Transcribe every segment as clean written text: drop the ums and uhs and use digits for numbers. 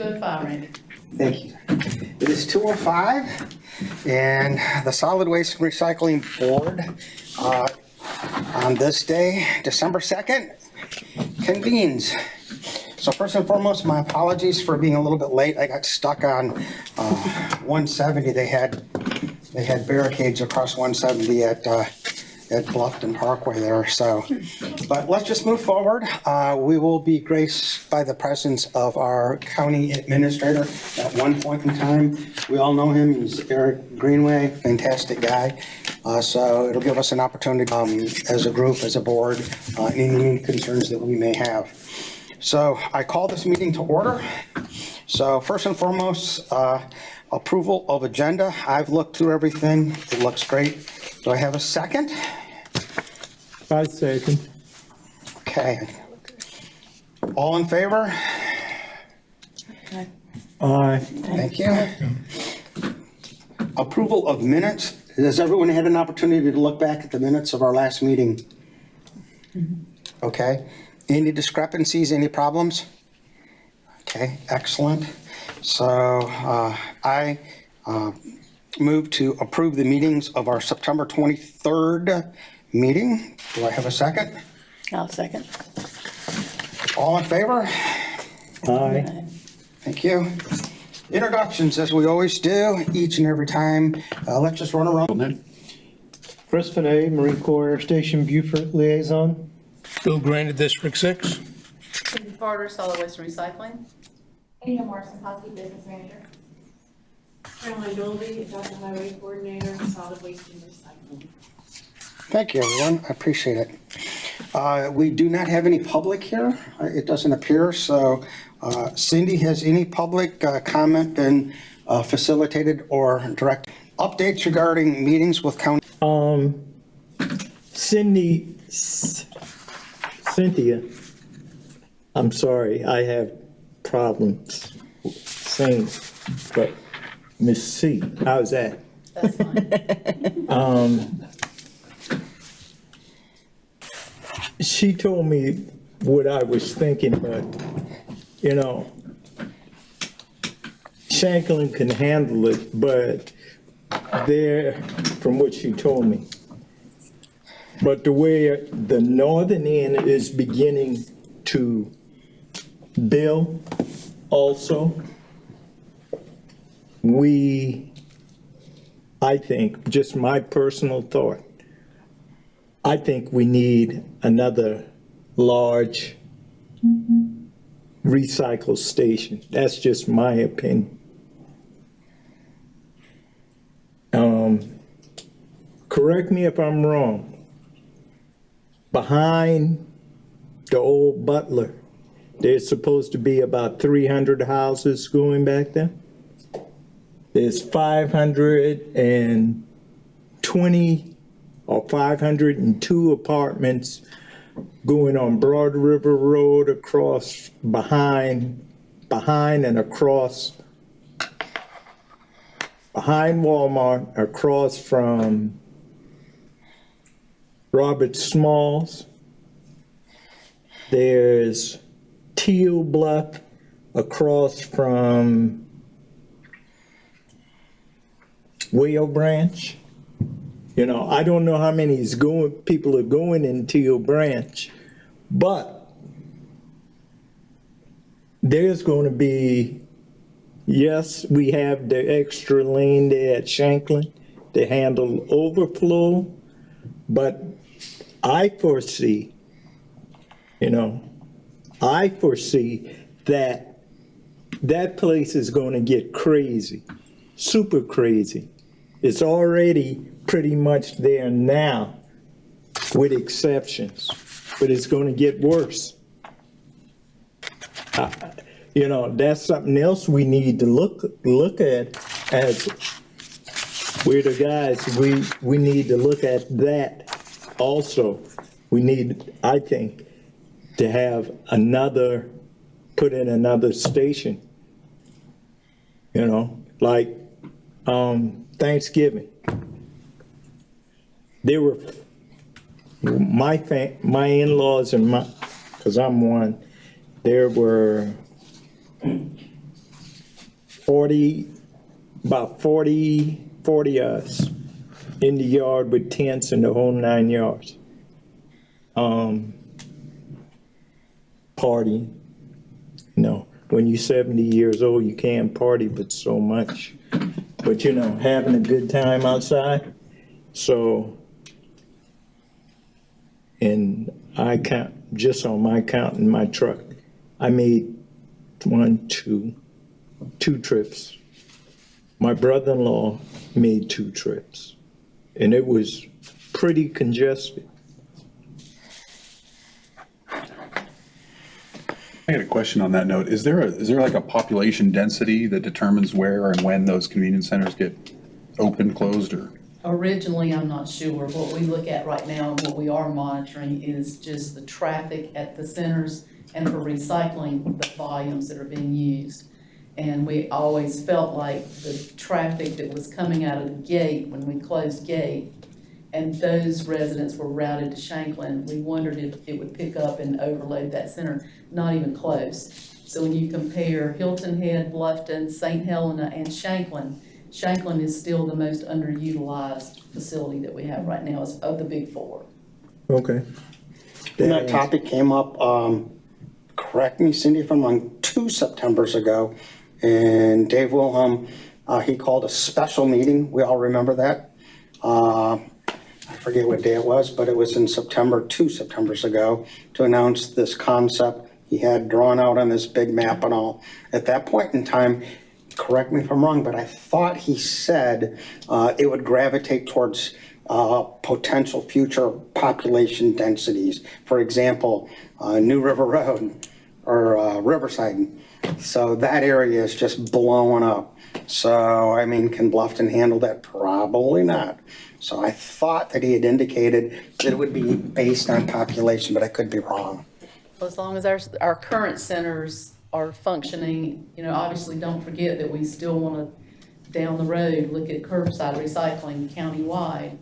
2:05, Randy. Thank you. It is 2:05, and the Solid Waste and Recycling Board, on this day, December 2nd, convenes. So first and foremost, my apologies for being a little bit late. I got stuck on 170. They had barricades across 170 at Bluffton Parkway there. So, but let's just move forward. We will be graced by the presence of our county administrator at one point in time. We all know him. He's Eric Greenway, fantastic guy. So it'll give us an opportunity as a group, as a board, any concerns that we may have. So I call this meeting to order. So first and foremost, approval of agenda. I've looked through everything. It looks great. Do I have a second? I second. Okay. All in favor? Aye. Thank you. Approval of minutes. Has everyone had an opportunity to look back at the minutes of our last meeting? Okay. Any discrepancies, any problems? Okay, excellent. So I move to approve the meetings of our September 23rd meeting. Do I have a second? I'll second. All in favor? Aye. Thank you. Introductions, as we always do, each and every time. Let's just run around. Chris Finney, Marine Corps Air Station Beaufort Liaison. Bill Granted, District 6. Cindy Farter, Solid Waste and Recycling. Anya Morrison-Hosky, Business Manager. Caroline Dolby, Adopted Highway Coordinator, Solid Waste and Recycling. Thank you, everyone. I appreciate it. We do not have any public here. It doesn't appear. So Cindy, has any public comment been facilitated or directed? Updates regarding meetings with county? Cynthia, I'm sorry, I have problems saying, but Miss C, how's that? That's fine. She told me what I was thinking, but, you know, Shanklin can handle it, but there, from what she told me. But the way the northern end is beginning to build also, I think, just my personal thought, I think we need another large recycle station. That's just my opinion. Correct me if I'm wrong. Behind the old Butler, there's supposed to be about 300 houses going back there. There's 520 or 502 apartments going on Broad River Road across behind and across behind Walmart, across from Robert Smalls. There's Teal Bluff across from Whale Branch. You know, I don't know how many people are going in Teal Branch, but there's going to be, yes, we have the extra lane there at Shanklin to handle overflow, but I foresee that that place is going to get crazy, super crazy. It's already pretty much there now, with exceptions, but it's going to get worse. You know, that's something else we need to look at as we're the guys. We need to look at that also. We need, I think, to have put in another station. You know, like Thanksgiving. There were my in-laws and because I'm one, there were about 40 of us in the yard with tents and the whole 9 yards. Party, when you're 70 years old, you can't party but so much. But having a good time outside. So, and I count, just on my count in my truck, I made two trips. My brother-in-law made 2 trips, and it was pretty congested. I had a question on that note. Is there like a population density that determines where and when those convenience centers get open, closed, or? Originally, I'm not sure. What we look at right now and what we are monitoring is just the traffic at the centers and for recycling, the volumes that are being used. And we always felt like the traffic that was coming out of the gate when we closed gate, and those residents were routed to Shanklin, we wondered if it would pick up and overload that center. Not even close. So when you compare Hilton Head, Bluffton, St. Helena, and Shanklin, Shanklin is still the most underutilized facility that we have right now of the big 4. Okay. And that topic came up, correct me, Cindy, if I'm wrong, 2 Septembers ago. And Dave Wilhelm, he called a special meeting. We all remember that. I forget what day it was, but it was in September, 2 Septembers ago, to announce this concept he had drawn out on this big map and all. At that point in time, correct me if I'm wrong, but I thought he said it would gravitate towards potential future population densities. For example, New River Road or Riverside. So that area is just blowing up. So, I mean, can Bluffton handle that? Probably not. So I thought that he had indicated that it would be based on population, but I could be wrong. Well, as long as our current centers are functioning, obviously don't forget that we still want to, down the road, look at curbside recycling countywide.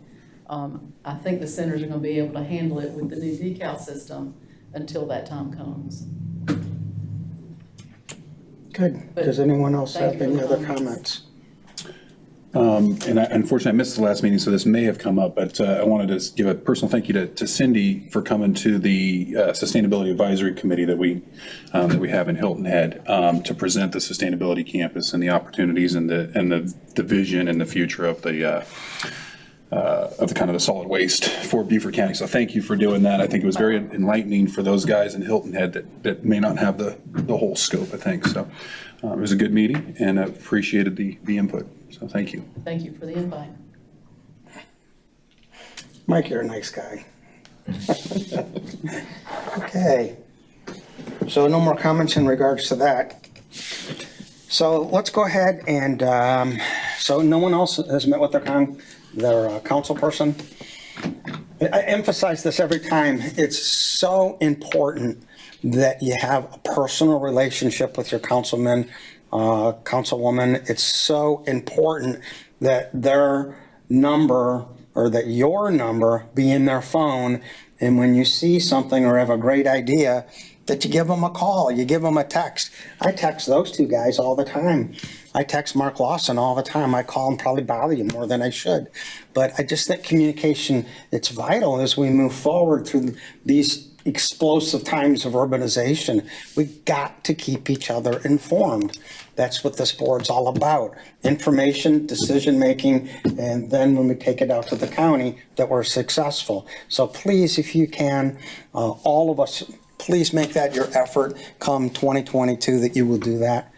I think the centers are going to be able to handle it with the new Decal system until that time comes. Good. Does anyone else have Thank you any for the other comments. comments? And unfortunately, I missed the last meeting, so this may have come up, but I wanted to give a personal thank you to Cindy for coming to the Sustainability Advisory Committee that we have in Hilton Head to present the sustainability campus and the opportunities and the vision and the future of the kind of the solid waste for Beaufort County. So thank you for doing that. I think it was very enlightening for those guys in Hilton Head that may not have the whole scope of things. So it was a good meeting, and I appreciated the input. So thank you. Thank you for the invite. Mike, you're a nice guy. Okay. So no more comments in regards to that. So let's go ahead and, so no one else has met with their council person? I emphasize this every time. It's so important that you have a personal relationship with your councilman, councilwoman. It's so important that their number or that your number be in their phone. And when you see something or have a great idea, that you give them a call, you give them a text. I text those 2 guys all the time. I text Mark Lawson all the time. I call him, probably bother you more than I should. But I just think communication, it's vital as we move forward through these explosive times of urbanization. We got to keep each other informed. That's what this board's all about. Information, decision-making, and then when we take it out to the county, that we're successful. So please, if you can, all of us, please make that your effort come 2022 that you will do that.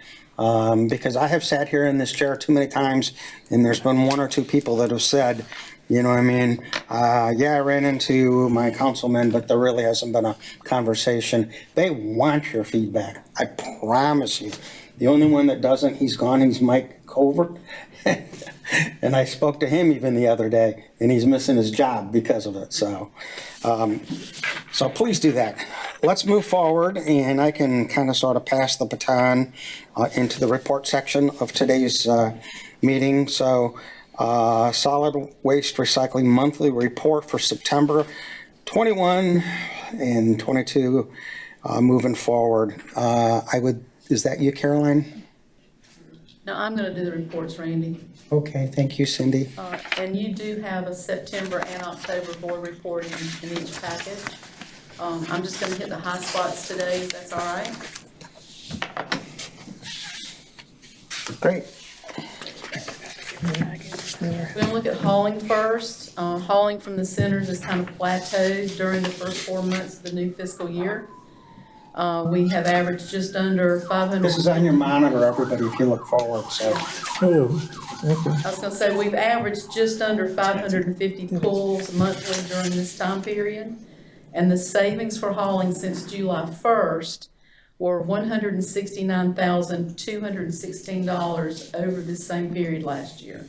Because I have sat here in this chair too many times, and there's been 1 or 2 people that have said, yeah, I ran into my councilman, but there really hasn't been a conversation. They want your feedback. I promise you. The only one that doesn't, he's gone, he's Mike Covert. And I spoke to him even the other day, and he's missing his job because of it. So please do that. Let's move forward, and I can kind of sort of pass the baton into the report section of today's meeting. So solid waste recycling monthly report for September 21 and 22 moving forward. Is that you, Caroline? No, I'm gonna do the reports, Randy. Okay, thank you, Cindy. And you do have a September and October board report in each package. I'm just gonna hit the high spots today, if that's all right. Great. We're gonna look at hauling first. Hauling from the centers is kind of plateaued during the first 4 months of the new fiscal year. We have averaged just under 500. This is on your monitor, everybody, if you look forward, so. Oh, I was gonna say, we've averaged just under 550 pulls monthly during this time period. And the savings for hauling since July 1st were $169,216 over the same period last year.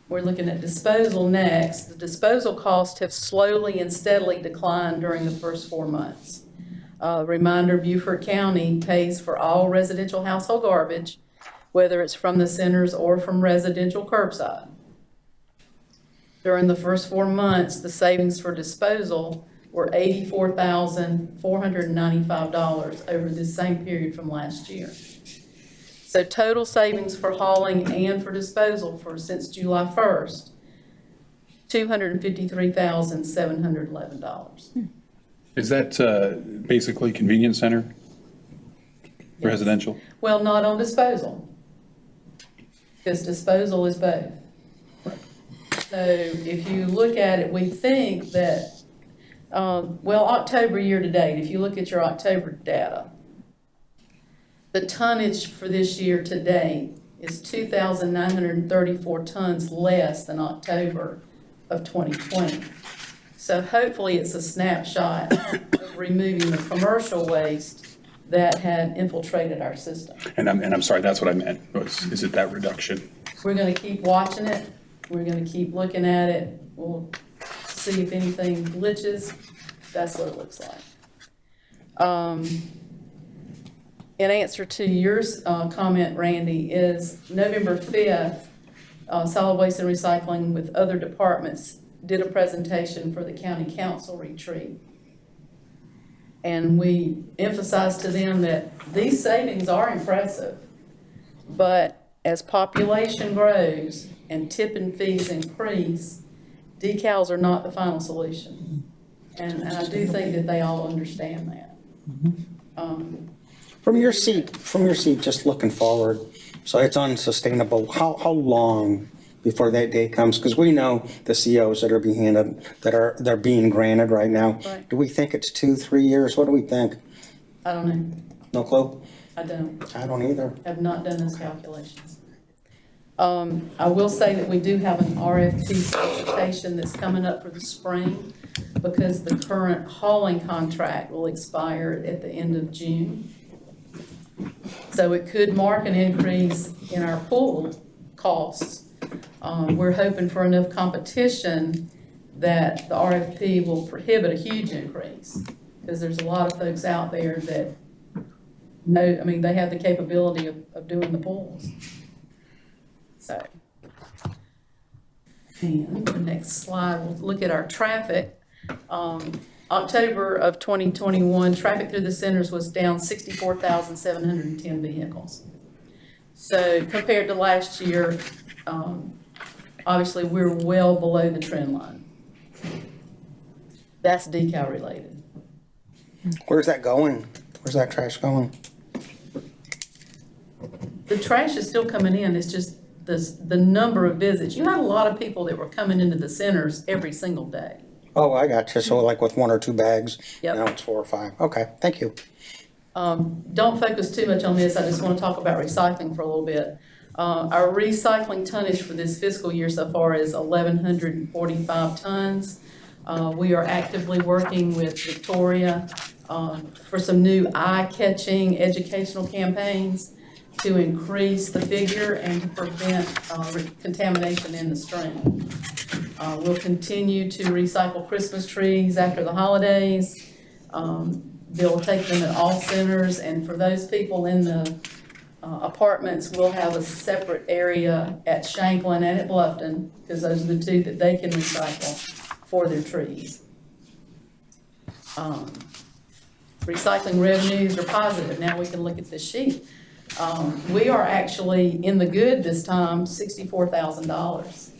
We're looking at disposal next. The disposal costs have slowly and steadily declined during the first 4 months. Reminder, Beaufort County pays for all residential household garbage, whether it's from the centers or from residential curbside. During the first 4 months, the savings for disposal were $84,495 over the same period from last year. So total savings for hauling and for disposal for since July 1st, $253,711. Is that basically convenience center residential? Well, not on disposal, because disposal is both. So if you look at it, we think that, October year to date, if you look at your October data, the tonnage for this year to date is 2,934 tons less than October of 2020. So hopefully it's a snapshot of removing the commercial waste that had infiltrated our system. And I'm sorry, that's what I meant. Is it that reduction? We're gonna keep watching it. We're gonna keep looking at it. We'll see if anything glitches. That's what it looks like. In answer to your comment, Randy, is November 5th, Solid Waste and Recycling with other departments did a presentation for the county council retreat. And we emphasized to them that these savings are impressive, but as population grows and tipping fees increase, decals are not the final solution. And I do think that they all understand that. From your seat, just looking forward, so it's unsustainable, how long before that day comes? Because we know the COs that are being handed, they're being granted right now. Right. Do we think it's 2-3 years? What do we think? I don't know. No clue? I don't. I don't either. Have not done those calculations. I will say that we do have an RFP solicitation that's coming up for the spring because the current hauling contract will expire at the end of June. So it could mark an increase in our pool costs. We're hoping for enough competition that the RFP will prohibit a huge increase because there's a lot of folks out there that know, I mean, they have the capability of doing the pools. So, and the next slide, we'll look at our traffic. October of 2021, traffic through the centers was down 64,710 vehicles. So compared to last year, obviously we're well below the trend line. That's decal related. Where's that going? Where's that trash going? The trash is still coming in, it's just the number of visits. You had a lot of people that were coming into the centers every single day. Oh, I got you. So like with 1 or 2 bags, Yep. now it's 4 or 5. Okay, thank you. Don't focus too much on this, I just want to talk about recycling for a little bit. Our recycling tonnage for this fiscal year so far is 1,145 tons. We are actively working with Victoria for some new eye-catching educational campaigns to increase the figure and to prevent contamination in the stream. We'll continue to recycle Christmas trees after the holidays. They'll take them at all centers, and for those people in the apartments, we'll have a separate area at Shanklin and at Bluffton, because those are the two that they can recycle for their trees. recycling revenues are positive. Now we can look at this sheet. We are actually in the good this time, $64,000,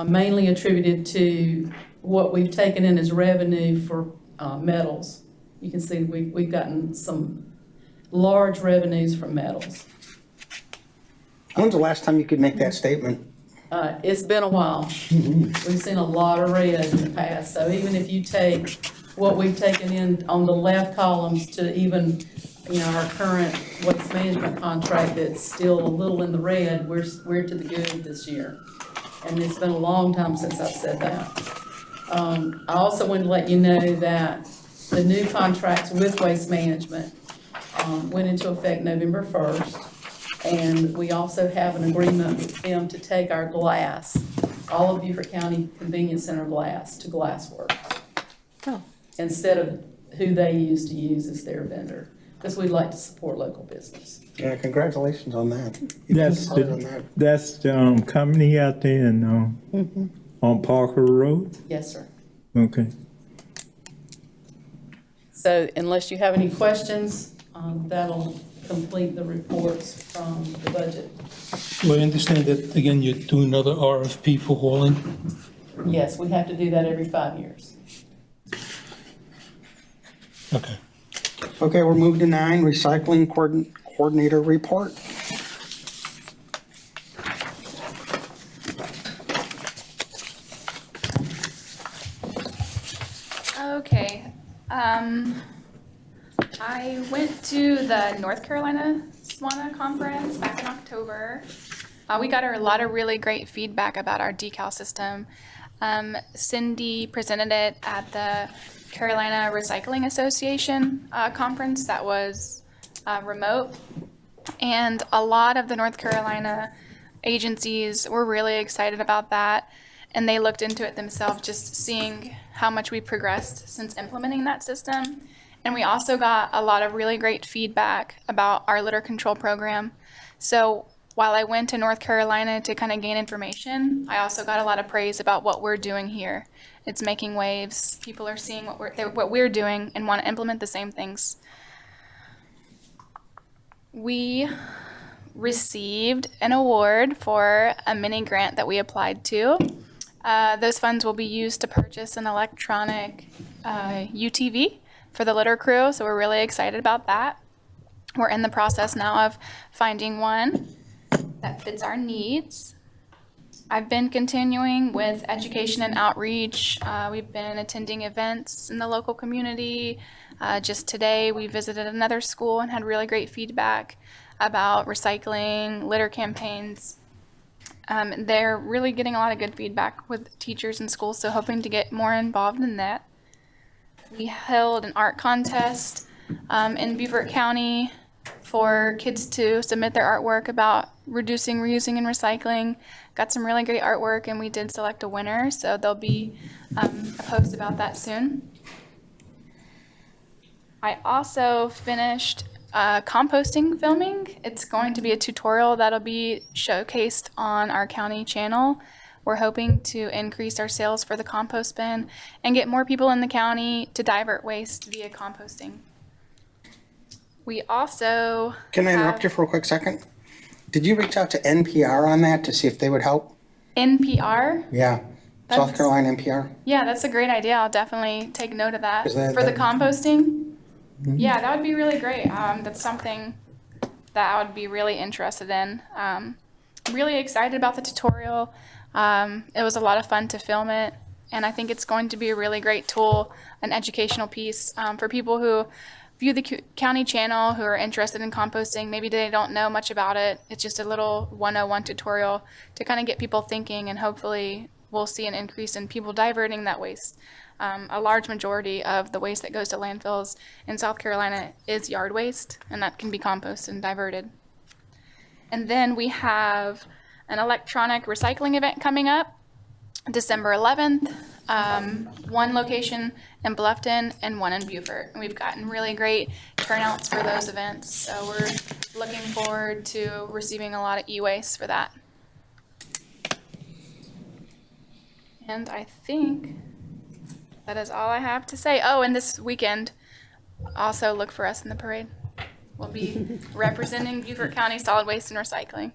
mainly attributed to what we've taken in as revenue for metals. You can see we've gotten some large revenues from metals. When's the last time you could make that statement? It's been a while. We've seen a lot of red in the past, so even if you take what we've taken in on the left columns to even, our current waste management contract that's still a little in the red, we're to the good this year. And it's been a long time since I've said that. I also wanted to let you know that the new contracts with waste management went into effect November 1st. And we also have an agreement with them to take our glass, all of Beaufort County Convenience Center glass, to Glassworks. Oh. Instead of who they used to use as their vendor, because we'd like to support local business. Yeah, congratulations on that. That's the company out there in, on Parker Road? Yes, sir. Okay. So unless you have any questions, that'll complete the reports from the budget. Well, I understand that, again, you're doing another RFP for hauling. Yes, we have to do that every 5 years. Okay. Okay, we're moving to 9, recycling coordinator report. Okay, I went to the North Carolina SWANA conference back in October. We got a lot of really great feedback about our decal system. Cindy presented it at the Carolina Recycling Association conference that was remote. And a lot of the North Carolina agencies were really excited about that. And they looked into it themselves, just seeing how much we progressed since implementing that system. And we also got a lot of really great feedback about our litter control program. So while I went to North Carolina to kind of gain information, I also got a lot of praise about what we're doing here. It's making waves. People are seeing what we're doing and want to implement the same things. We received an award for a mini grant that we applied to. Those funds will be used to purchase an electronic UTV for the litter crew, so we're really excited about that. We're in the process now of finding one that fits our needs. I've been continuing with education and outreach. We've been attending events in the local community. Just today, we visited another school and had really great feedback about recycling, litter campaigns. They're really getting a lot of good feedback with teachers and schools, so hoping to get more involved in that. We held an art contest in Beaufort County for kids to submit their artwork about reducing, reusing, and recycling. Got some really great artwork, and we did select a winner, so there'll be a post about that soon. I also finished composting filming. It's going to be a tutorial that'll be showcased on our county channel. We're hoping to increase our sales for the compost bin and get more people in the county to divert waste via composting. We also Can I interrupt you for a quick second? Did you reach out to NPR on that to see if they would help? NPR. Yeah, South Carolina NPR. Yeah, that's a great idea. I'll definitely take note of that. Is that- For the composting? Yeah, that would be really great. That's something that I would be really interested in. Really excited about the tutorial. It was a lot of fun to film it, and I think it's going to be a really great tool, an educational piece for people who view the county channel who are interested in composting. Maybe they don't know much about it. It's just a little 101 tutorial to kind of get people thinking, and hopefully we'll see an increase in people diverting that waste. A large majority of the waste that goes to landfills in South Carolina is yard waste, and that can be composted and diverted. And then we have an electronic recycling event coming up December 11th, one location in Bluffton and one in Beaufort. And we've gotten really great turnouts for those events, so we're looking forward to receiving a lot of e-waste for that. And I think that is all I have to say. Oh, and this weekend, Also, look for us in the parade. We'll be representing Beaufort County Solid Waste and Recycling.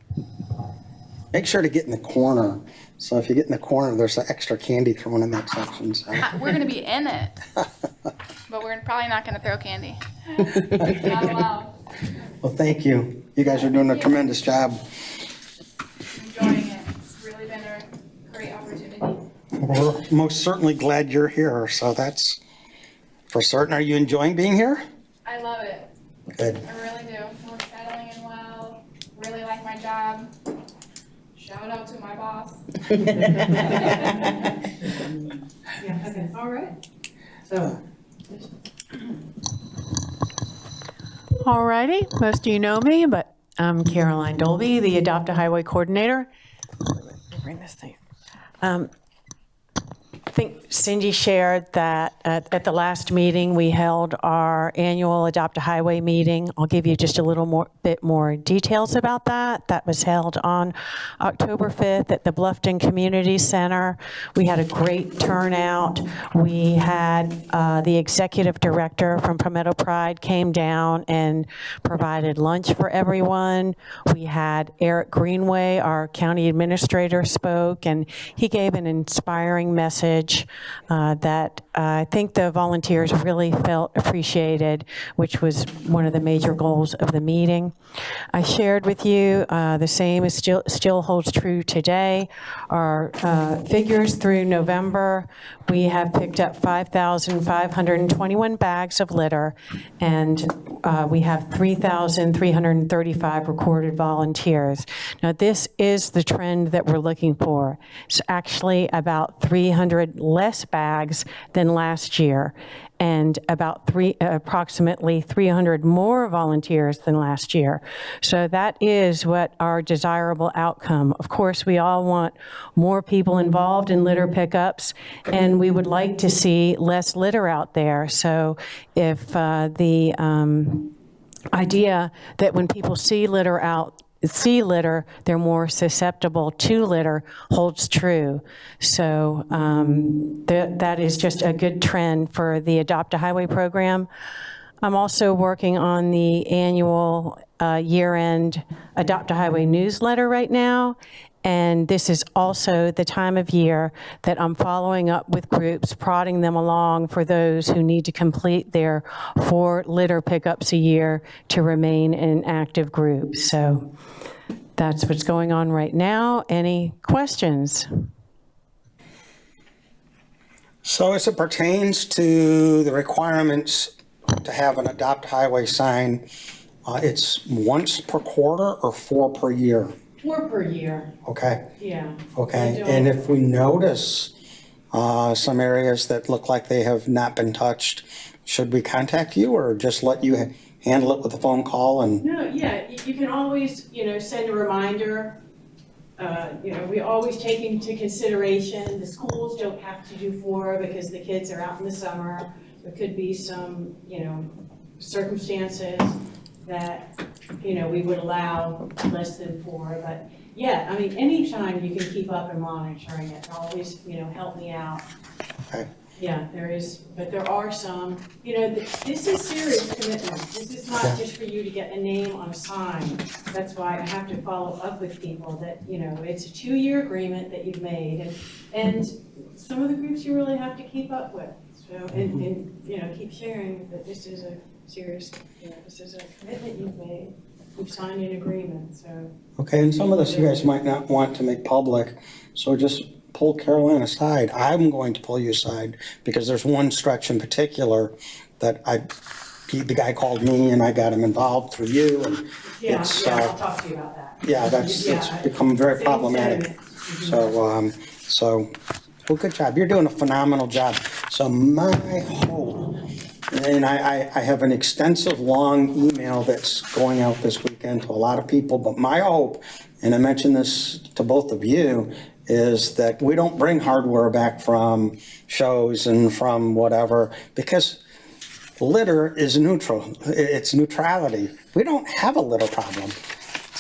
Make sure to get in the corner. So if you get in the corner, there's some extra candy thrown in that section. So. We're going to be in it, but we're probably not going to throw candy. Not allowed. Well, thank you. You guys are doing a tremendous job. Enjoying it. It's really been a great opportunity. We're most certainly glad you're here. So that's for certain. Are you enjoying being here? I love it. Good. I really do. We're settling in well. Really like my job. Shout out to my boss. Yeah, okay, all right. So, Alrighty, most of you know me, but I'm Caroline Dolby, the Adopt a Highway Coordinator. Bring this thing. I think Cindy shared that at the last meeting, we held our annual Adopt a Highway meeting. I'll give you just a little bit more details about that. That was held on October 5th at the Bluffton Community Center. We had a great turnout. We had the executive director from Palmetto Pride came down and provided lunch for everyone. We had Eric Greenway, our county administrator, spoke, and he gave an inspiring message that I think the volunteers really felt appreciated, which was one of the major goals of the meeting. I shared with you the same is still holds true today. Our figures through November, we have picked up 5,521 bags of litter, and we have 3,335 recorded volunteers. Now, this is the trend that we're looking for. It's actually about 300 less bags than last year, and about approximately 300 more volunteers than last year. So that is what our desirable outcome. Of course, we all want more people involved in litter pickups, and we would like to see less litter out there. So if the idea that when people see litter, they're more susceptible to litter holds true. So that is just a good trend for the Adopt a Highway program. I'm also working on the annual year-end Adopt a Highway newsletter right now. And this is also the time of year that I'm following up with groups, prodding them along for those who need to complete their 4 litter pickups a year to remain in an active group. So that's what's going on right now. Any questions? So as it pertains to the requirements to have an Adopt Highway sign, it's once per quarter or 4 per year? 4 per year, Okay, yeah. okay. And if we notice some areas that look like they have not been touched, should we contact you or just let you handle it with a phone call? And No, yeah, you can always, send a reminder. We always take into consideration, the schools don't have to do 4 because the kids are out in the summer. There could be some, circumstances that, we would allow less than 4. But yeah, I mean, anytime you can keep up and monitoring it, always, help me out. okay. Yeah, there is, but there are some, this is serious commitment. This is not just for you to get a name on a sign. That's why I have to follow up with people that, it's a 2-year agreement that you've made, and some of the groups you really have to keep up with. So, and keep sharing that this is a serious, this is a commitment you've made. You've signed an agreement, so. Okay, and some of this you guys might not want to make public, so just pull Caroline aside. I'm going to pull you aside because there's one stretch in particular that the guy called me and I got him involved through you, and Yeah, it's, I'll talk to you about that. yeah, it's become very Same problematic. sentiment. So, well, good job. You're doing a phenomenal job. So my hope, and I have an extensive, long email that's going out this weekend to a lot of people, but my hope, and I mentioned this to both of you, is that we don't bring hardware back from shows and from whatever, because litter is neutral. It's neutrality. We don't have a litter problem.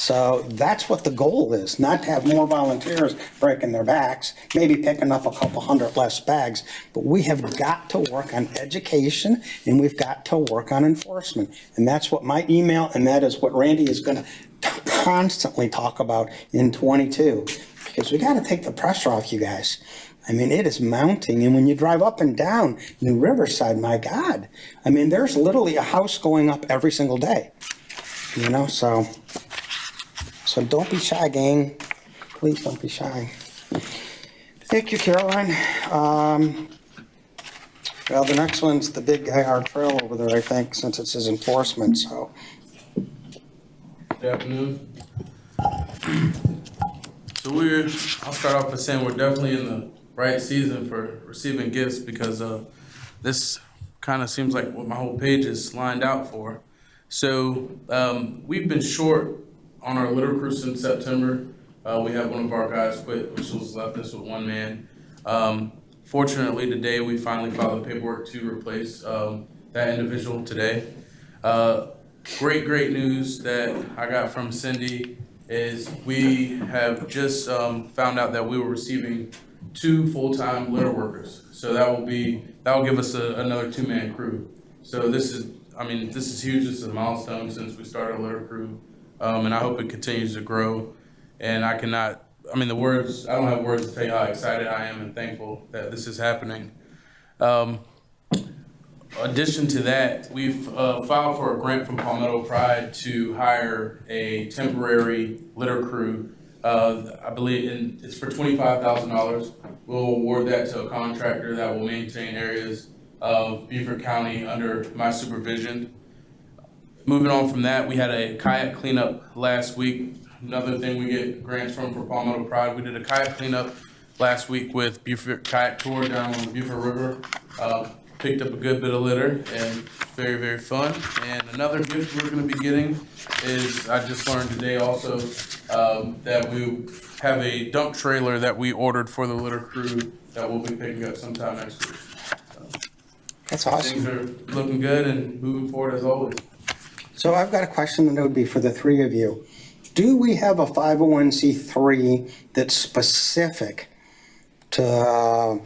So that's what the goal is, not to have more volunteers breaking their backs, maybe picking up a couple hundred less bags, but we have got to work on education and we've got to work on enforcement. And that's what my email, and that is what Randy is going to constantly talk about in 22, because we got to take the pressure off you guys. I mean, it is mounting, and when you drive up and down New Riverside, my God, I mean, there's literally a house going up every single day, you know, so don't be shy, gang. Please don't be shy. Thank you, Caroline. Well, the next one's the big guy, our trail over there, I think, since it says enforcement, so. Good afternoon. So I'll start off by saying we're definitely in the right season for receiving gifts, because this kind of seems like what my whole page is lined out for. So we've been short on our litter crew since September. We had one of our guys quit, which was left us with one man. Fortunately, today we finally filed the paperwork to replace that individual today. Great news that I got from Cindy is we have just found out that we were receiving 2 full-time litter workers. So that will give us another 2-man crew. So this is huge. This is a milestone since we started a litter crew, and I hope it continues to grow. And I don't have words to tell you how excited I am and thankful that this is happening. Addition to that, we've filed for a grant from Palmetto Pride to hire a temporary litter crew. I believe it's for $25,000. We'll award that to a contractor that will maintain areas of Beaufort County under my supervision. Moving on from that, we had a kayak cleanup last week. Another thing we get grants from for Palmetto Pride. We did a kayak cleanup last week with Beaufort Kayak Tour down on the Beaufort River. Picked up a good bit of litter, and very fun. And another gift we're going to be getting is, I just learned today also, that we have a dump trailer that we ordered for the litter crew that we'll be picking up sometime next week. That's awesome. Things are looking good and moving forward as always. So I've got a question, and it would be for the 3 of you. Do we have a 501c3 that's specific to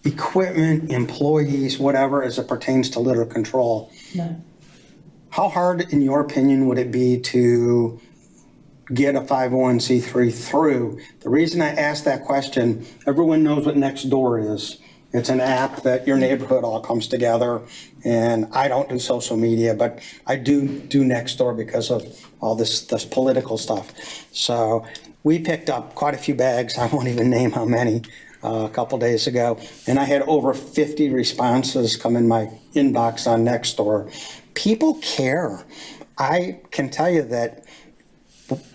equipment, employees, whatever, as it pertains to litter control? No. How hard, in your opinion, would it be to get a 501c3 through? The reason I ask that question, everyone knows what Nextdoor is. It's an app that your neighborhood all comes together, and I don't do social media, but I do Nextdoor because of all this political stuff. So we picked up quite a few bags, I won't even name how many, a couple days ago, and I had over 50 responses come in my inbox on Nextdoor. People care. I can tell you that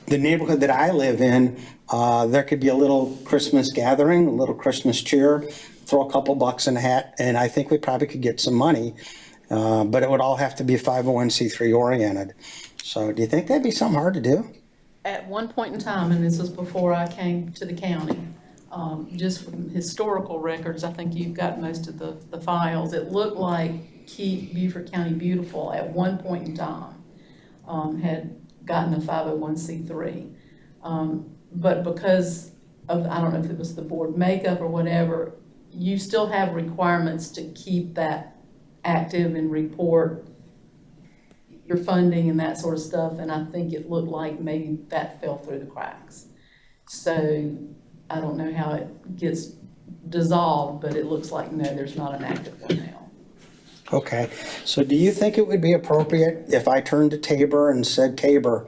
the neighborhood that I live in, there could be a little Christmas gathering, a little Christmas cheer, throw a couple bucks in a hat, and I think we probably could get some money, but it would all have to be 501c3 oriented. So do you think that'd be something hard to do? At one point in time, and this was before I came to the county, just from historical records, I think you've got most of the files. It looked like Keep Beaufort County Beautiful at one point in time had gotten a 501c3. But because of, I don't know if it was the board makeup or whatever, you still have requirements to keep that active and report your funding and that sort of stuff. And I think it looked like maybe that fell through the cracks. So I don't know how it gets dissolved, but it looks like, no, there's not an active one now. Okay, so do you think it would be appropriate if I turned to Tabor and said, Tabor,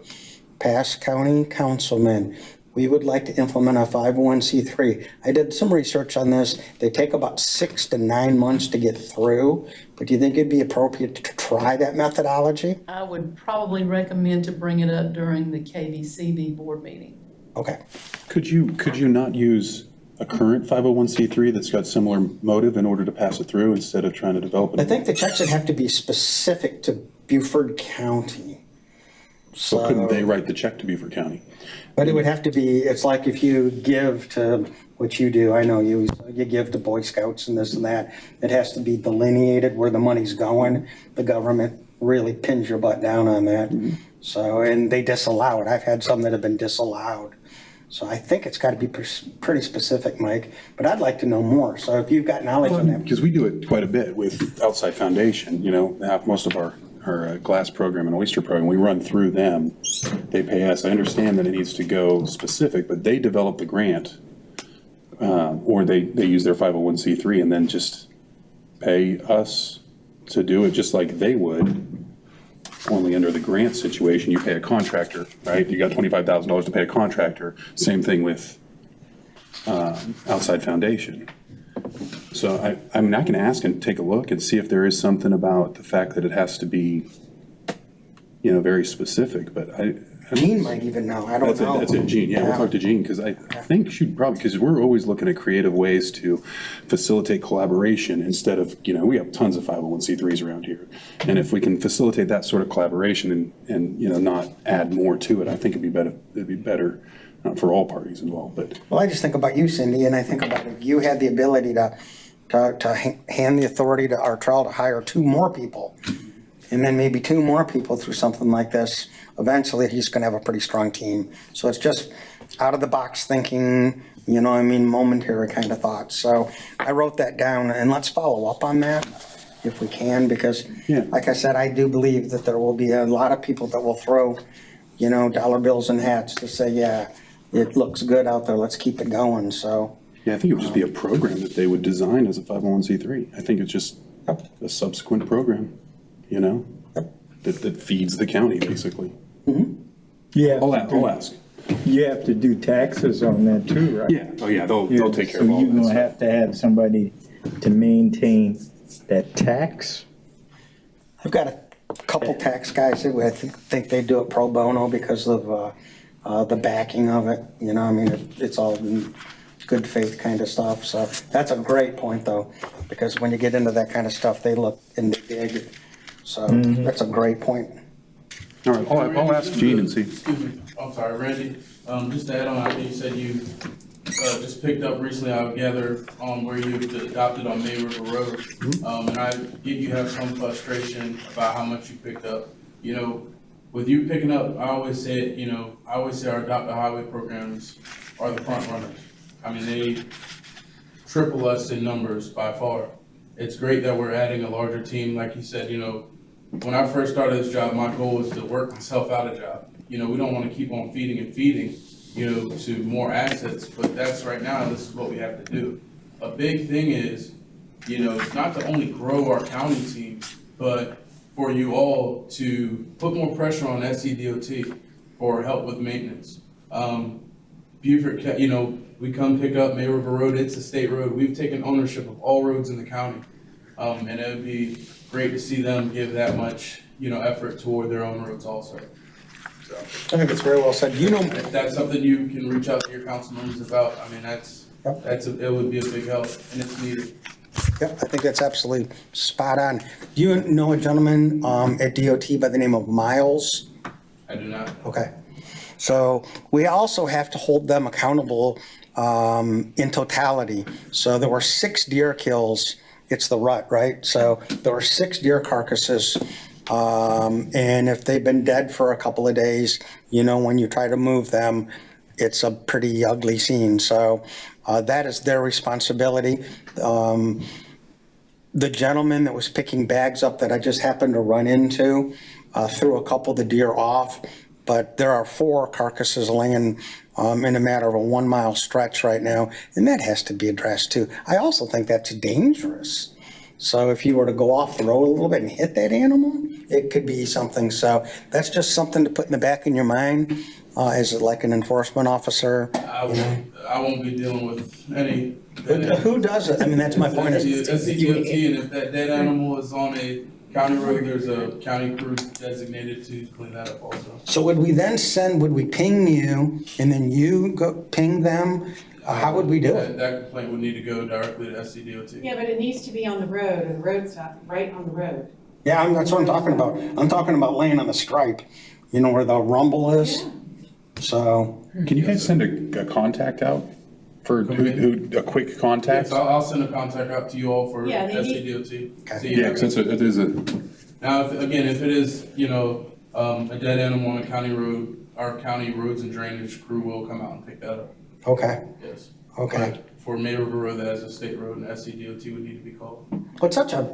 past county councilman, we would like to implement a 501c3. I did some research on this. They take about 6 to 9 months to get through, but do you think it'd be appropriate to try that methodology? I would probably recommend to bring it up during the KVCB board meeting. Okay. Could you not use a current 501c3 that's got similar motive in order to pass it through instead of trying to develop it? I think the checks would have to be specific to Beaufort County. So couldn't they write the check to Beaufort County? But it would have to be, it's like if you give to what you do, I know you give to Boy Scouts and this and that, it has to be delineated where the money's going. The government really pins your butt down on that. So, and they disallow it. I've had some that have been disallowed. So I think it's got to be pretty specific, Mike, but I'd like to know more. So if you've got knowledge on that. Because we do it quite a bit with outside foundation, you know, most of our glass program and oyster program, we run through them. They pay us. I understand that it needs to go specific, but they develop the grant. Or they use their 501c3 and then just pay us to do it just like they would. Only under the grant situation, you pay a contractor, right? You got $25,000 to pay a contractor. Same thing with outside foundation. So I mean, I can ask and take a look and see if there is something about the fact that it has to be, you know, very specific, but Gene might even know, I don't know. That's it, Gene, yeah, we'll talk to Gene, because I think she'd probably, because we're always looking at creative ways to facilitate collaboration instead of, you know, we have tons of 501c3s around here. And if we can facilitate that sort of collaboration and you know, not add more to it, I think it'd be better for all parties involved, but. Well, I just think about you, Cindy, and I think about if you had the ability to hand the authority to Artrell to hire 2 more people, and then maybe 2 more people through something like this, eventually he's gonna have a pretty strong team. So it's just out of the box thinking, you know what I mean, momentary kind of thoughts. So I wrote that down, and let's follow up on that if we can, because like I said, I do believe that there will be a lot of people that will throw, you know, dollar bills and hats to say, yeah, it looks good out there, let's keep it going, so. Yeah, I think it would just be a program that they would design as a 501c3. I think it's just a subsequent program, you know, that feeds the county, basically. Yeah. I'll ask. You have to do taxes on that too, right? Yeah, oh yeah, they'll take care of all So you're that gonna stuff. have to have somebody to maintain that tax? I've got a couple tax guys who I think they do it pro bono because of the backing of it, you know, I mean, it's all in good faith kind of stuff, so that's a great point though, because when you get into that kind of stuff, they look in the big, so that's a great point. All right, I'll ask Gene and see. Excuse me, I'm sorry, Randy, just to add on, I think you said you just picked up recently, I gather, on where you adopted on May River Road. And I get you have some frustration about how much you picked up. You know, with you picking up, I always say, you know, our Adopt a Highway programs are the front runners. I mean, they triple us in numbers by far. It's great that we're adding a larger team. Like you said, you know, when I first started this job, my goal was to work myself out of job. You know, we don't want to keep on feeding, you know, to more assets, but that's right now, this is what we have to do. A big thing is, you know, not to only grow our county team, but for you all to put more pressure on SCDOT for help with maintenance. Beaufort, you know, we come pick up May River Road, it's a state road. We've taken ownership of all roads in the county. And it would be great to see them give that much, you know, effort toward their own roads also. So, I think it's very well said. You know, if that's something you can reach out to your council members about, I mean, it would be a big help, and it's needed. Yep, I think that's absolutely spot on. Do you know a gentleman at DOT by the name of Miles? I do not. Okay. So we also have to hold them accountable in totality. So there were 6 deer kills. It's the rut, right? So there were 6 deer carcasses. And if they've been dead for a couple of days, you know, when you try to move them, it's a pretty ugly scene. So that is their responsibility. The gentleman that was picking bags up that I just happened to run into threw a couple of the deer off, but there are 4 carcasses laying in a matter of a 1 mile stretch right now, and that has to be addressed too. I also think that's dangerous. So if you were to go off the road a little bit and hit that animal, it could be something. So that's just something to put in the back of your mind as like an enforcement officer. I won't be dealing with any. Who does it? I mean, that's my point. SCDOT, and if that dead animal is on a county road, there's a county crew designated to clean that up also. So would we ping you and then you go ping them? How would we do it? That complaint would need to go directly to SCDOT. Yeah, but it needs to be on the road, or the road stop, right on the road. Yeah, that's what I'm talking about. I'm talking about laying on the stripe, you know, where the rumble is. So. Can you guys send a contact out for a quick contact? Yes, I'll send a contact out to you all for Yeah, SCDOT. Okay. See, Yeah, because it is Now, if it is, a dead end on a county road, our county roads and drainage crew will come out and pick that up, Okay, yes. okay. But for May River Road, that is a state road, and SCDOT would need to be called. Well, it's such a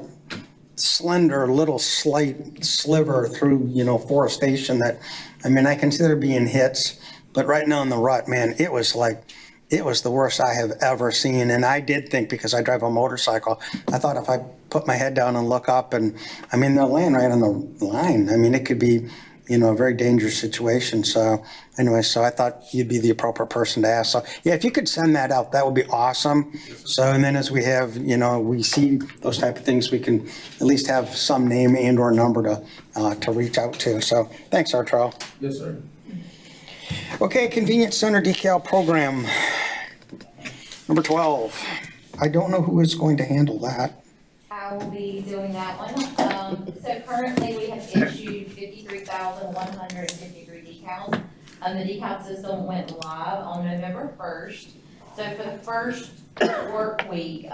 slender little slight sliver through, forestation that, I consider being hits, but right now in the rut, man, it was the worst I have ever seen. And I did think, because I drive a motorcycle, I thought if I put my head down and look up and, they're laying right on the line. It could be, a very dangerous situation. So anyway, I thought you'd be the appropriate person to ask. So yeah, if you could send that out, that would be awesome. So, and then as we have, we see those type of things, we can at least have some name and or number to reach out to. So thanks, Arturo. Yes, sir. Okay, Convenience Center Decal Program, number 12. I don't know who is going to handle that. I will be doing that one. So currently we have issued 53,153 decals. The decal system went live on November 1st. So for the first work week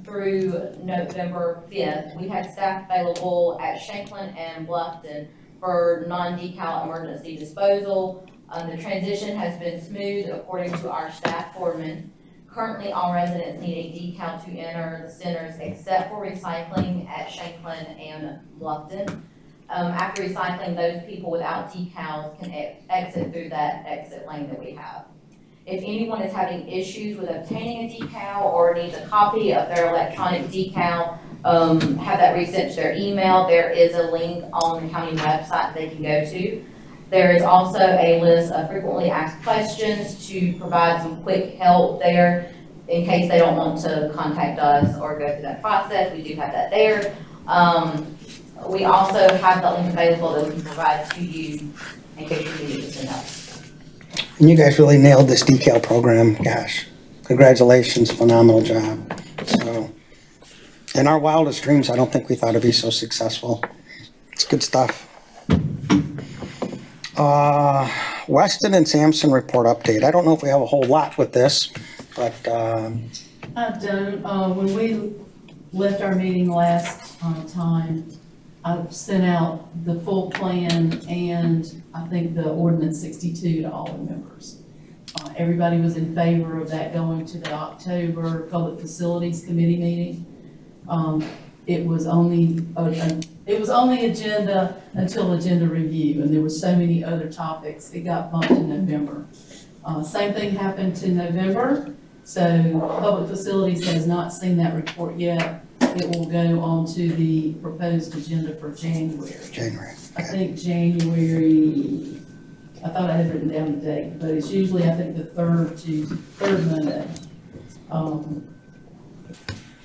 through November 5th, we had staff available at Shanklin and Bluffton for non-decal emergency disposal. The transition has been smooth according to our staff foreman. Currently, all residents need a decal to enter the centers except for recycling at Shanklin and Bluffton. After recycling, those people without decals can exit through that exit lane that we have. If anyone is having issues with obtaining a decal or needs a copy of their electronic decal, have that resent to their email, there is a link on the county website they can go to. There is also a list of frequently asked questions to provide some quick help there in case they don't want to contact us or go through that process. We do have that there. We also have the link available that we can provide to you in case you need to send out. And you guys really nailed this decal program. Gosh, congratulations, phenomenal job. So, in our wildest dreams, I don't think we thought it'd be so successful. It's good stuff. Weston and Sampson report update. I don't know if we have a whole lot with this, but I don't. When we left our meeting last time, I sent out the full plan and I think the ordinance 62 to all the members. Everybody was in favor of that going to the October Public Facilities Committee meeting. It was only on the agenda until agenda review, and there were so many other topics, it got bumped in November. Same thing happened to November, so Public Facilities has not seen that report yet. It will go on to the proposed agenda for January. January. I think January, I thought I had written down the date, but it's usually, I think, the third Monday.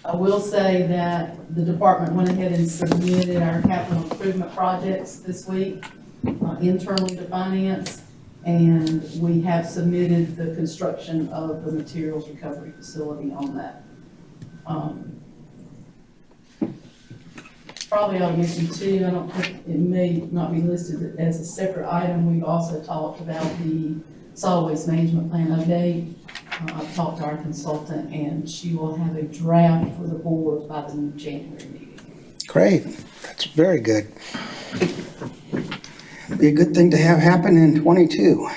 I will say that the department went ahead and submitted our capital improvement projects this week internally to finance, and we have submitted the construction of the materials recovery facility on that. Probably ought to mention too, I don't think it may not be listed as a separate item. We've also talked about the solid waste management plan update. I've talked to our consultant and she will have a draft for the board by the January meeting. Great, that's very good. Be a good thing to have happen in 22.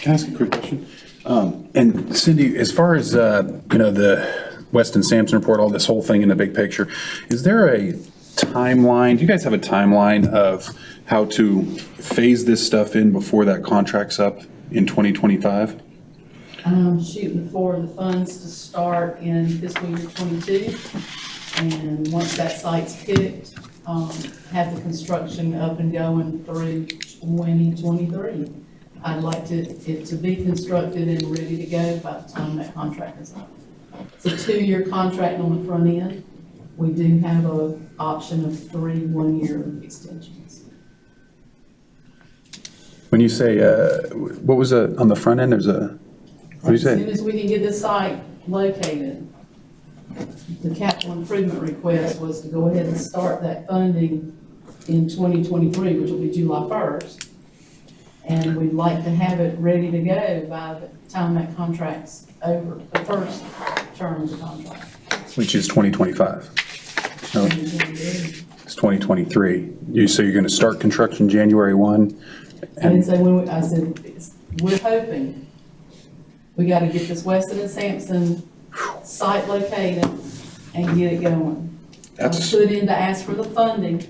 Can I ask a quick question? And Cindy, as far as, the Weston Sampson report, all this whole thing in the big picture, is there a timeline? Do you guys have a timeline of how to phase this stuff in before that contract's up in 2025? Shooting for the funds to start in fiscal year 22. And once that site's picked, have the construction up and going through 2023. I'd like it to be constructed and ready to go by the time that contract is up. It's a 2-year contract on the front end. We do have an option of 3 1-year extensions. When you say, what was on the front end? There's what do you As soon say? as we can get this site located, the capital improvement request was to go ahead and start that funding in 2023, which will be July 1st. And we'd like to have it ready to go by the time that contract's over, the first term of the contract. Which is 2025. No, It's 2023. So you're going to start construction January 1? I didn't say when, I said, we're hoping. We gotta get this Weston and Sampson site located and get it going. That's- Put in to ask for the funding.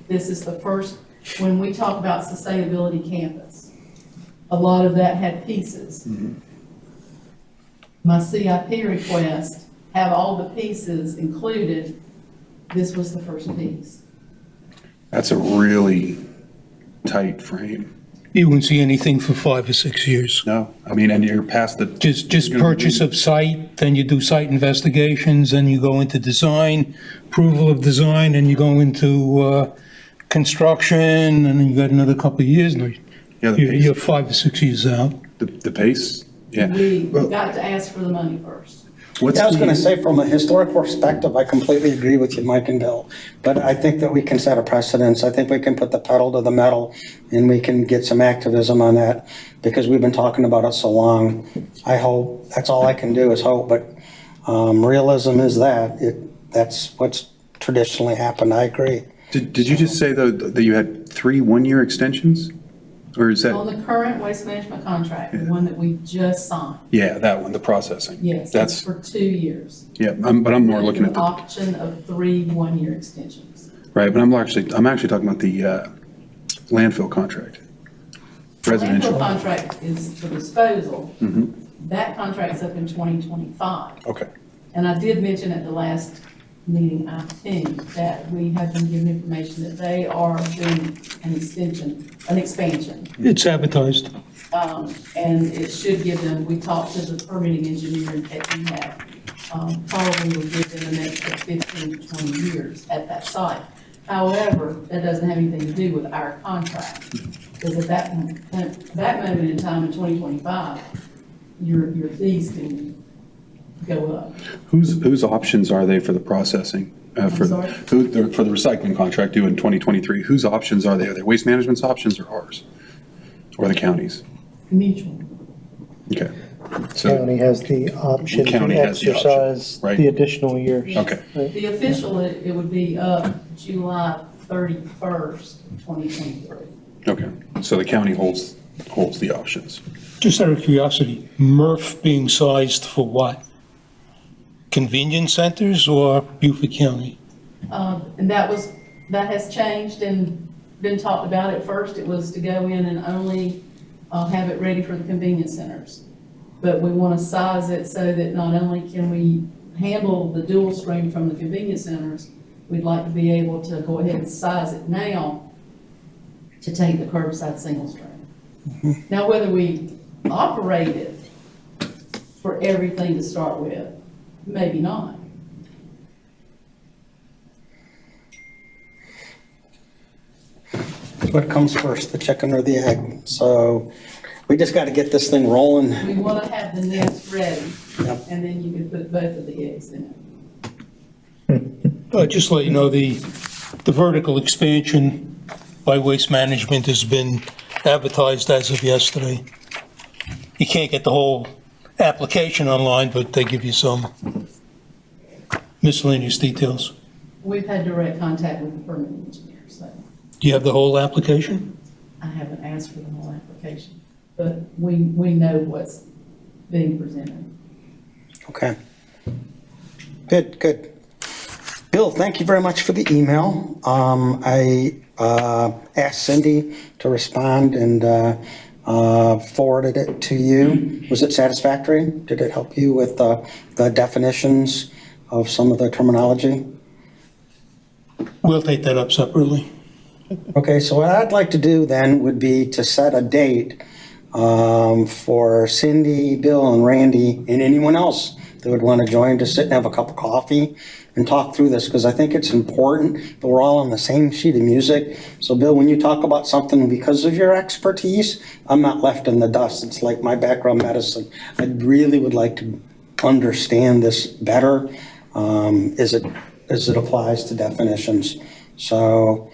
This is the first, when we talk about sustainability campus, a lot of that had pieces. My CIP request have all the pieces included. This was the first piece. That's a really tight frame. You wouldn't see anything for 5 or 6 years. No, I mean, and you're past the. Just purchase of site, then you do site investigations, then you go into design, approval of design, and you go into construction, and then you got another couple of years. Now Yeah, the pace. you're 5 or 6 years out. The pace, yeah. We got to ask for the money first. What's I was going to the- say, from a historic perspective, I completely agree with you, Mike and Bill. But I think that we can set a precedence. I think we can put the pedal to the metal and we can get some activism on that because we've been talking about it so long. I hope, that's all I can do is hope, but realism is that's what's traditionally happened. I agree. Did you just say though that you had 3 one-year extensions? Or is On that, the current waste management contract, the one that we just signed, yeah, that one, the processing? yes, it's That's, for 2 years. yeah, but I'm more looking at An the, option of 3 one-year extensions. right, but I'm actually talking about the landfill contract. Residential. Landfill contract is for disposal. That contract's up in 2025. Okay. And I did mention at the last meeting, I think, that we have been given information that they are doing an expansion. It's advertised. And it should give them, we talked to the permitting engineer that we have, probably will give them an extra 15 to 20 years at that site. However, that doesn't have anything to do with our contract. Because at that moment in time in 2025, your fees can go up. Whose options are they for the processing? For sorry? for the recycling contract due in 2023, whose options are they? Are they Waste Management's options or ours? Or the county's? Mutual. Okay. So, County has the option County to has the option, exercise right. the additional years. okay, The official, it would be up July 31st, 2023. okay. So the county holds the options. Just out of curiosity, MRF being sized for what? Convenience centers or Beaufort County? And that has changed and been talked about. At first, it was to go in and only have it ready for the convenience centers. But we want to size it so that not only can we handle the dual stream from the convenience centers, we'd like to be able to go ahead and size it now to take the curbside single stream. Now, whether we operate it for everything to start with, maybe not. What comes first, the chicken or the egg? So we just got to get this thing rolling. We want to have the nest ready, Yep. and then you can put both of the eggs in it. Just to let you know, the vertical expansion by Waste Management has been advertised as of yesterday. You can't get the whole application online, but they give you some miscellaneous details. We've had direct contact with the permitting engineer, so Do you have the whole application? I haven't asked for the whole application, but we know what's being presented. Okay. Good, good. Bill, thank you very much for the email. I asked Cindy to respond and forwarded it to you. Was it satisfactory? Did it help you with the definitions of some of the terminology? We'll take that up separately. Okay, so what I'd like to do then would be to set a date for Cindy, Bill, and Randy, and anyone else that would want to join to sit and have a cup of coffee and talk through this, because I think it's important that we're all on the same sheet of music. So Bill, when you talk about something because of your expertise, I'm not left in the dust. It's like my background medicine. I really would like to understand this better as it applies to definitions. So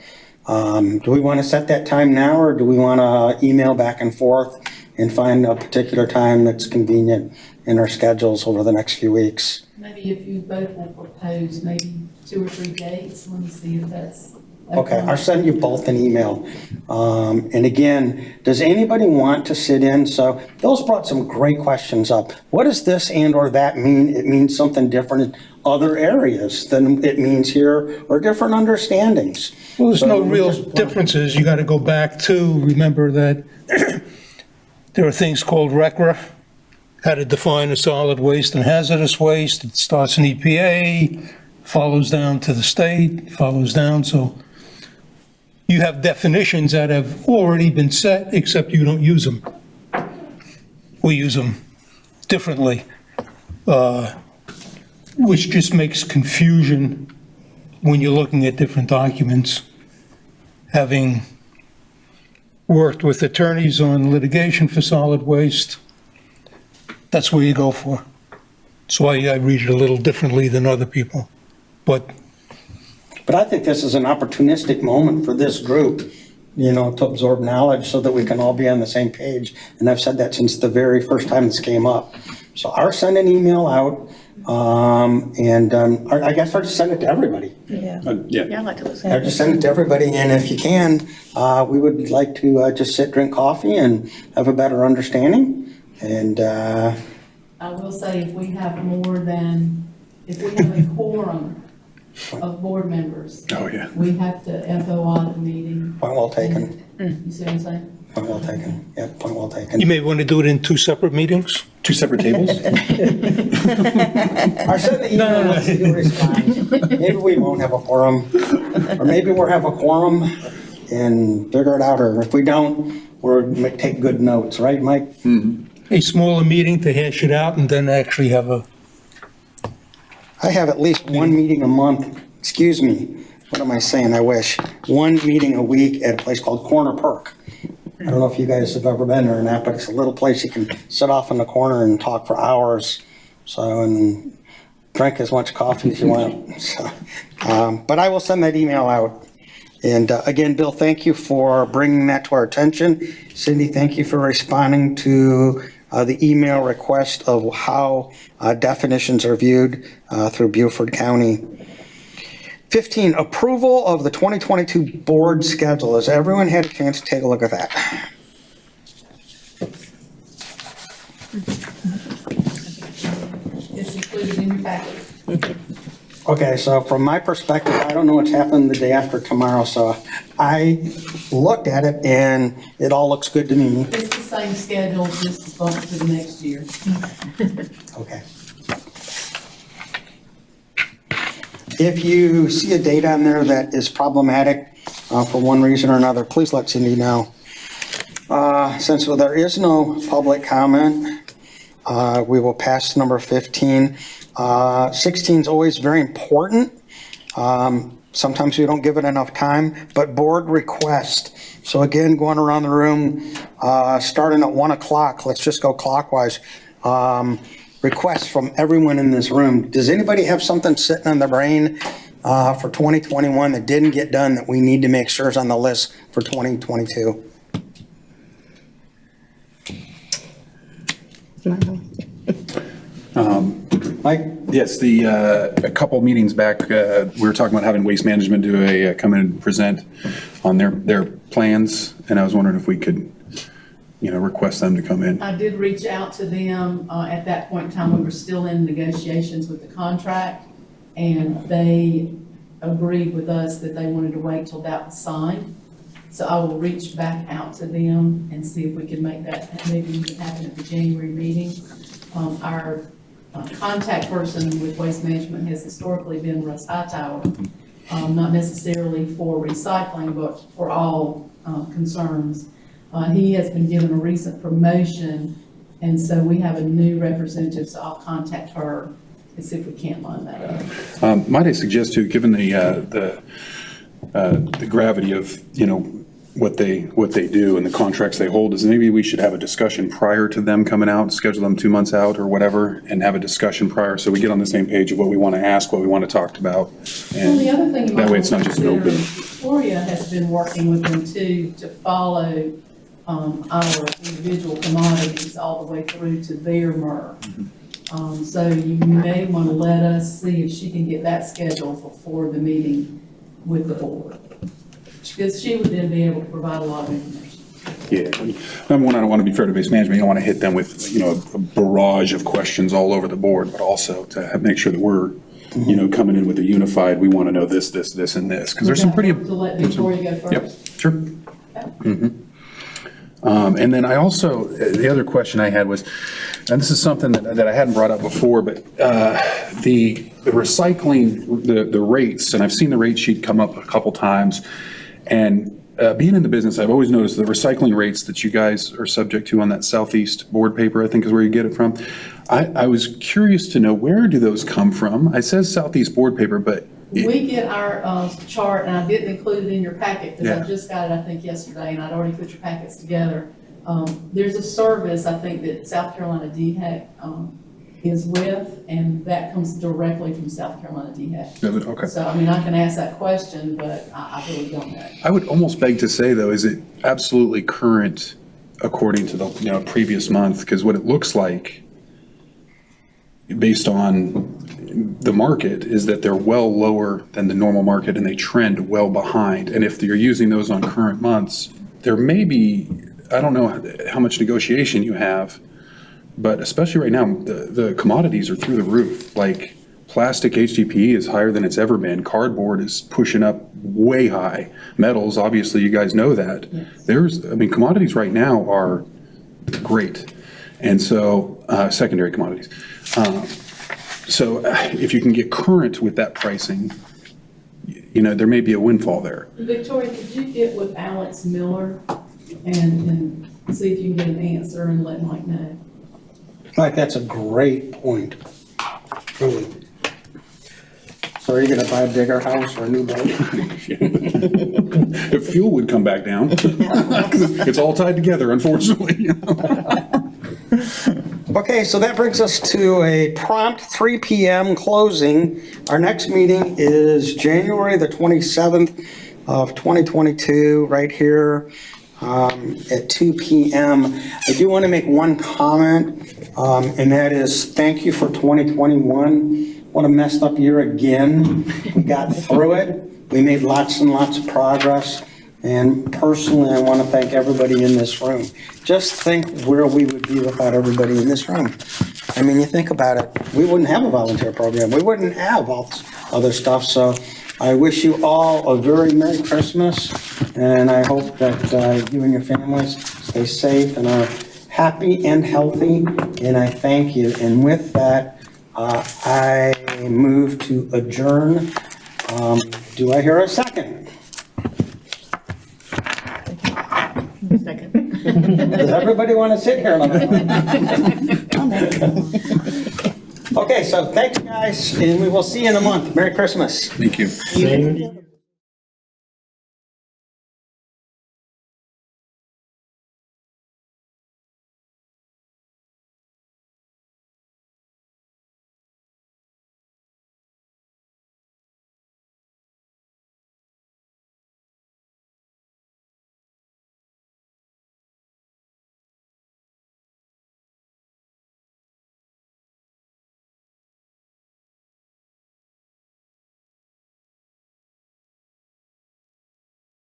do we want to set that time now, or do we want to email back and forth and find a particular time that's convenient in our schedules over the next few weeks. Maybe if you both will propose maybe 2 or 3 dates, let me see if that's. Okay, I'll send you both an email. And again, does anybody want to sit in? So Bill's brought some great questions up. What does this and or that mean? It means something different in other areas than it means here, or different understandings. Well, there's So no we real just- differences. You got to go back to, remember that there are things called RCRA, how to define a solid waste and hazardous waste. It starts in EPA, follows down to the state, follows down, so you have definitions that have already been set, except you don't use them. We use them differently, which just makes confusion when you're looking at different documents. Having worked with attorneys on litigation for solid waste, that's where you go for. That's why I read it a little differently than other people. But I think this is an opportunistic moment for this group, to absorb knowledge so that we can all be on the same page. And I've said that since the very first time this came up. So I'll send an email out, I guess I'll just send it to everybody. Yeah. Yeah, I'd like to listen. I'll just send it to everybody, and if you can, we would like to just sit, drink coffee, and have a better understanding. And I will say, if we have a quorum of board members, Oh, yeah. we have to FOI the meeting. point well taken. You see what I'm saying? Point well taken. Yeah, point well taken. you may want to do it in 2 separate meetings. 2 separate tables? I sent the email and see who responds. Maybe we won't have a quorum, or maybe we'll have a quorum and figure it out, or if we don't, we'll take good notes, right, Mike? A smaller meeting to hash it out and then actually have a, I have at least one meeting a month, excuse me, what am I saying, I wish, one meeting a week at a place called Corner Perk. I don't know if you guys have ever been there or not, but it's a little place you can sit off in the corner and talk for hours, and drink as much coffee as you want. So, but I will send that email out. And again, Bill, thank you for bringing that to our attention. Cindy, thank you for responding to the email request of how definitions are viewed through Beaufort County. 15, approval of the 2022 board schedule. Has everyone had a chance to take a look at that? It's included in your packet. Okay, so from my perspective, I don't know what's happening the day after tomorrow, so I looked at it and it all looks good to me. It's the same schedule, just bumped to the next year. Okay. If you see a date on there that is problematic for one reason or another, please let Cindy know. Since there is no public comment, we will pass to number 15. 16 is always very important. Sometimes we don't give it enough time, but board request. So again, going around the room, starting at 1 o'clock, let's just go clockwise. Requests from everyone in this room. Does anybody have something sitting on their brain for 2021 that didn't get done that we need to make sure is on the list for 2022? Mike? Yes, a couple meetings back, we were talking about having Waste Management come in and present on their plans, and I was wondering if we could, request them to come in. I did reach out to them, at that point in time, we were still in negotiations with the contract, and they agreed with us that they wanted to wait till that was signed. So I will reach back out to them and see if we can make that, maybe even happen at the January meeting. Our contact person with Waste Management has historically been Russ Hightower, not necessarily for recycling, but for all concerns. He has been given a recent promotion, and so we have a new representative, so I'll contact her and see if we can't line that up. Might I suggest too, given the gravity of, what they do and the contracts they hold, is maybe we should have a discussion prior to them coming out, schedule them 2 months out or whatever, and have a discussion prior, so we get on the same page of what we want to ask, what we want to talk about. Well, the other thing you might that way want it's to not just an consider open. is Victoria has been working with them too, to follow our individual commodities all the way through to their MRF. So you may want to let us see if she can get that scheduled before the meeting with the board. Because she would then be able to provide a lot of information. Yeah, number one, I don't want to be fair to base management. You don't want to hit them with, a barrage of questions all over the board, but also to make sure that we're, coming in with a unified, we want to know this, this, this, and this. Because there's some pretty. To let Victoria go first. Yep, sure. And then I also, the other question I had was, and this is something that I hadn't brought up before, but the recycling, the rates, and I've seen the rate sheet come up a couple times, and being in the business, I've always noticed the recycling rates that you guys are subject to on that Southeast board paper, I think is where you get it from. I was curious to know, where do those come from? It says Southeast board paper, but. We get our chart, and I didn't include it in your packet, because Yeah. I just got it, I think, yesterday, and I'd already put your packets together. There's a service, I think, that South Carolina DHEC is with, and that comes directly from South Carolina DHEC. Does it? Okay. So, I mean, I can ask that question, but I really don't know. I would almost beg to say, though, is it absolutely current according to the, previous month? Because what it looks like, based on the market, is that they're well lower than the normal market and they trend well behind. And if you're using those on current months, there may be, I don't know how much negotiation you have, but especially right now, the commodities are through the roof. Like plastic HDPE is higher than it's ever been. Cardboard is pushing up way high. Metals, obviously, you guys know that. Yes. Commodities right now are great. And so, secondary commodities. So if you can get current with that pricing, there may be a windfall there. Victoria, could you get with Alex Miller and see if you can get an answer and let Mike know? Mike, that's a great point, truly. So are you gonna buy a bigger house or a new boat? If fuel would come back down. It's all tied together, unfortunately. Okay, so that brings us to a prompt 3 p.m. closing. Our next meeting is January the 27th of 2022, right here at 2 p.m. I do want to make one comment, and that is thank you for 2021. What a messed up year again. We got through it. We made lots and lots of progress. And personally, I want to thank everybody in this room. Just think where we would be without everybody in this room. I mean, you think about it, we wouldn't have a volunteer program. We wouldn't have all this other stuff. So I wish you all a very Merry Christmas. And I hope that you and your families stay safe and are happy and healthy. And I thank you. And with that, I move to adjourn. Do I hear a second? Does everybody want to sit here? Okay, so thanks, guys, and we will see you in a month. Merry Christmas. Thank you. Same.